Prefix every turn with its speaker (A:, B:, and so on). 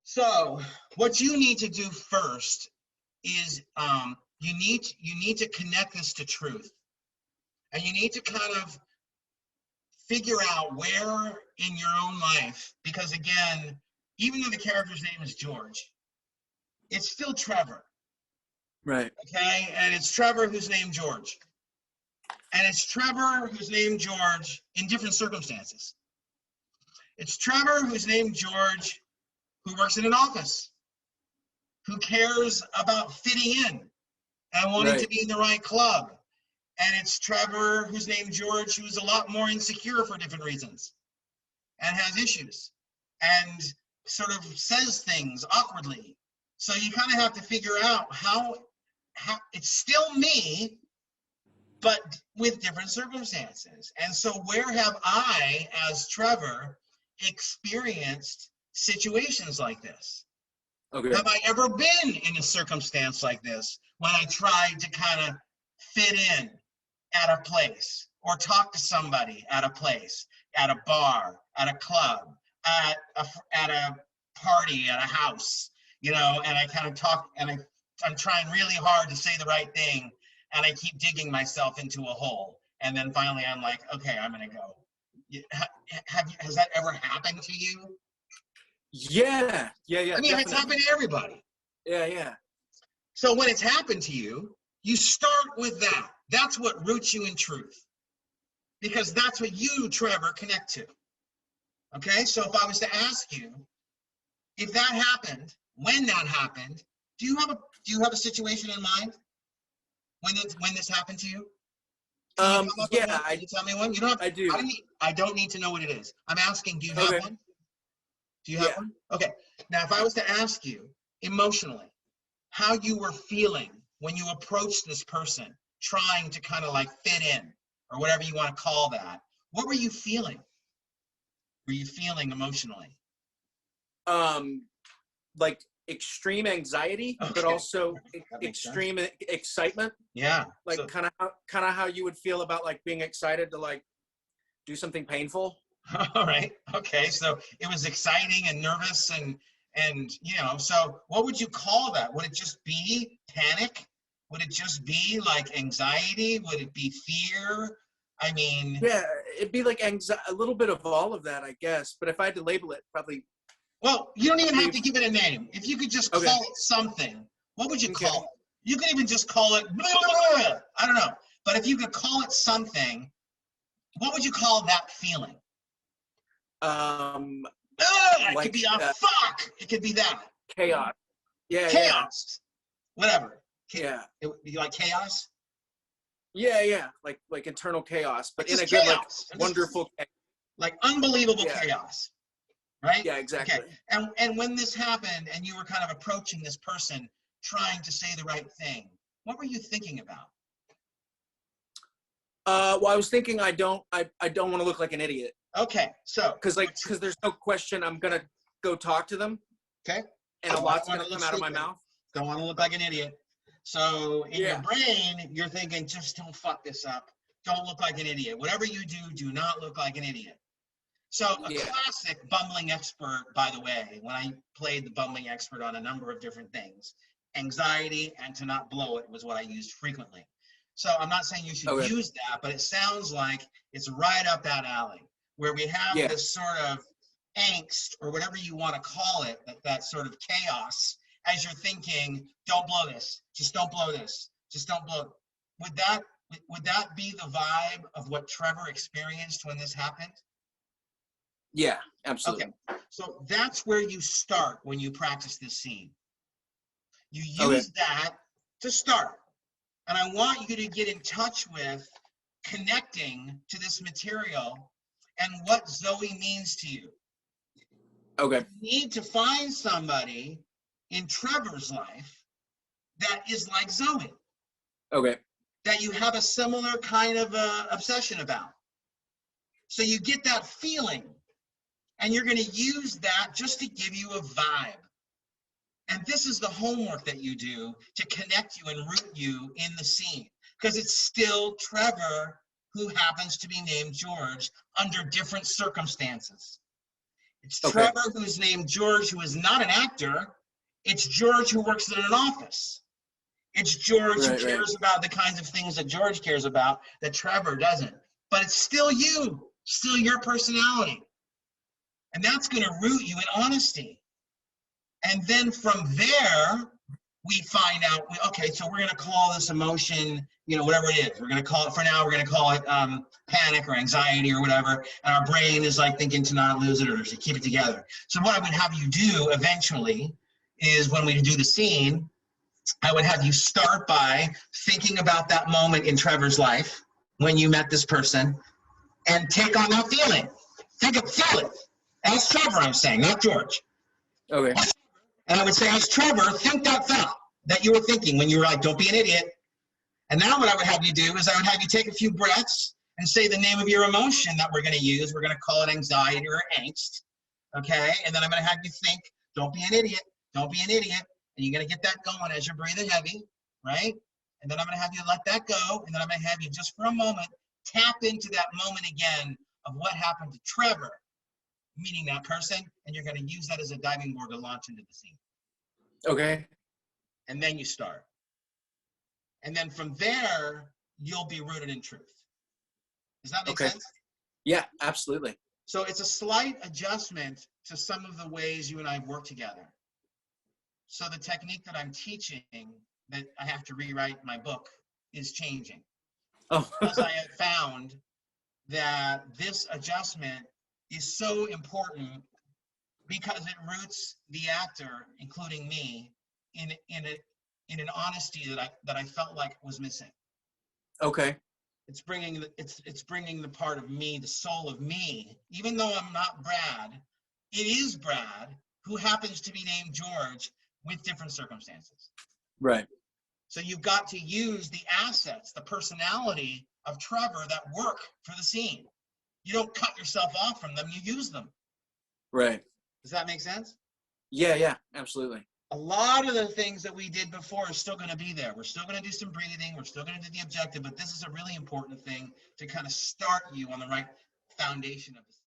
A: So what you need to do first is you need to connect this to truth, and you need to kind of figure out where in your own life, because again, even though the character's name is George, it's still Trevor,
B: Right.
A: okay? And it's Trevor who's named George. And it's Trevor who's named George in different circumstances. It's Trevor who's named George who works in an office, who cares about fitting in and wanting to be in the right club. And it's Trevor who's named George who's a lot more insecure for different reasons and has issues and sort of says things awkwardly. So you kind of have to figure out how it's still me, but with different circumstances. And so where have I, as Trevor, experienced situations like this?
B: Okay.
A: Have I ever been in a circumstance like this when I tried to kind of fit in at a place or talk to somebody at a place, at a bar, at a club, at a party, at a house, and I kind of talk and I'm trying really hard to say the right thing and I keep digging myself into a hole. And then finally I'm like, okay, I'm going to go. Has that ever happened to you?
B: Yeah.
A: I mean,
B: definitely.
A: it's happened to everybody.
B: Yeah.
A: So when it's happened to you, you start with that. That's what roots you in truth. Because that's what you, Trevor, connect to. Okay? So if I was to ask you, if that happened, when that happened, do you have a situation in mind when this happened to you?
B: Yeah.
A: Can you tell me one? You don't have.
B: I do.
A: I don't need to know what it is. I'm asking, do you have one? Do you have one? Okay. Now, if I was to ask you emotionally how you were feeling when you approached this person, trying to kind of like fit in or whatever you want to call that, what were you feeling? Were you feeling emotionally?
B: Like extreme anxiety, but also extreme excitement.
A: Yeah.
B: Like so, kind of how you would feel about like being excited to like do something painful.
A: All right. Okay. So it was exciting and nervous and so what would you call that? Would it just be panic? Would it just be like anxiety? Would it be fear? I mean,
B: yeah, it'd be like a little bit of all of that, I guess. But if I had to label it, probably.
A: Well, you don't even have to give it a name. If you could just call it something, what would you call it? You could even just call it, blah, blah, blah. I don't know. But if you could call it something, what would you call that feeling? It could be a fuck. It could be that.
B: Chaos. Yeah.
A: Chaos. Yeah. Whatever.
B: Yeah.
A: You like chaos?
B: Yeah. Like internal chaos, but in a
A: chaos.
B: Good, like wonderful,
A: like unbelievable chaos. Right?
B: Yeah, exactly.
A: Okay. And when this happened and you were kind of approaching this person trying to say the right thing, what were you thinking about?
B: Well, I was thinking I don't want to look like an idiot.
A: Okay. So
B: because there's no question I'm gonna go talk to them.
A: Okay.
B: And a lot's gonna come out of my mouth.
A: Don't want to look like an idiot. So in your brain, you're thinking, just don't fuck this up. Don't look like an idiot. Whatever you do, do not look like an idiot. So a classic bumbling expert, by the way, when I played the bumbling expert on a number of different things, anxiety and to not blow it was what I used frequently. So I'm not saying you should use that, but it sounds like it's right up that alley where we have this sort of angst or whatever you want to call it, that sort of chaos as you're thinking, don't blow this, just don't blow this, just don't blow it. Would that be the vibe of what Trevor experienced when this happened?
B: Yeah, absolutely.
A: Okay, so that's where you start when you practice this scene. You use that to start. And I want you to get in touch with connecting to this material and what Zoe means to you.
B: Okay.
A: You need to find somebody in Trevor's life that is like Zoe.
B: Okay.
A: That you have a similar kind of obsession about. So you get that feeling. And you're going to use that just to give you a vibe. And this is the homework that you do to connect you and root you in the scene. Because it's still Trevor who happens to be named George under different circumstances. It's
B: Okay.
A: Trevor who's named George, who is not an actor. It's George who works in an office. It's George who
B: Right, right.
A: cares about the kinds of things that George cares about that Trevor doesn't. But it's still you, still your personality. And that's going to root you in honesty. And then from there, we find out, okay, so we're going to call this emotion, whatever it is. We're going to call it, for now, we're going to call it panic or anxiety or whatever. And our brain is like thinking to not lose it or to keep it together. So what I would have you do eventually is when we do the scene, I would have you start by thinking about that moment in Trevor's life when you met this person and take on that feeling. Feel it. As Trevor, I'm saying, not George.
B: Okay.
A: And I would say, as Trevor, think that thought that you were thinking when you were like, don't be an idiot. And now what I would have you do is I would have you take a few breaths and say the name of your emotion that we're going to use. We're going to call it anxiety or angst. Okay? And then I'm going to have you think, don't be an idiot. Don't be an idiot. And you're going to get that going as you're breathing heavy, right? And then I'm going to have you let that go. And then I'm going to have you just for a moment tap into that moment again of what happened to Trevor, meeting that person. And you're going to use that as a diving board to launch into the scene.
B: Okay.
A: And then you start. And then from there, you'll be rooted in truth. Does that make sense?
B: Yeah, absolutely.
A: So it's a slight adjustment to some of the ways you and I have worked together. So the technique that I'm teaching, that I have to rewrite my book, is changing.
B: Oh.
A: Because I have found that this adjustment is so important because it roots the actor, including me, in an honesty that I felt like was missing.
B: Okay.
A: It's bringing the part of me, the soul of me, even though I'm not Brad. It is Brad who happens to be named George with different circumstances.
B: Right.
A: So you've got to use the assets, the personality of Trevor that work for the scene. You don't cut yourself off from them, you use them.
B: Right.
A: Does that make sense?
B: Yeah, absolutely.
A: A lot of the things that we did before are still going to be there. We're still going to do some breathing. We're still going to do the objective, but this is a really important thing to kind of start you on the right foundation of the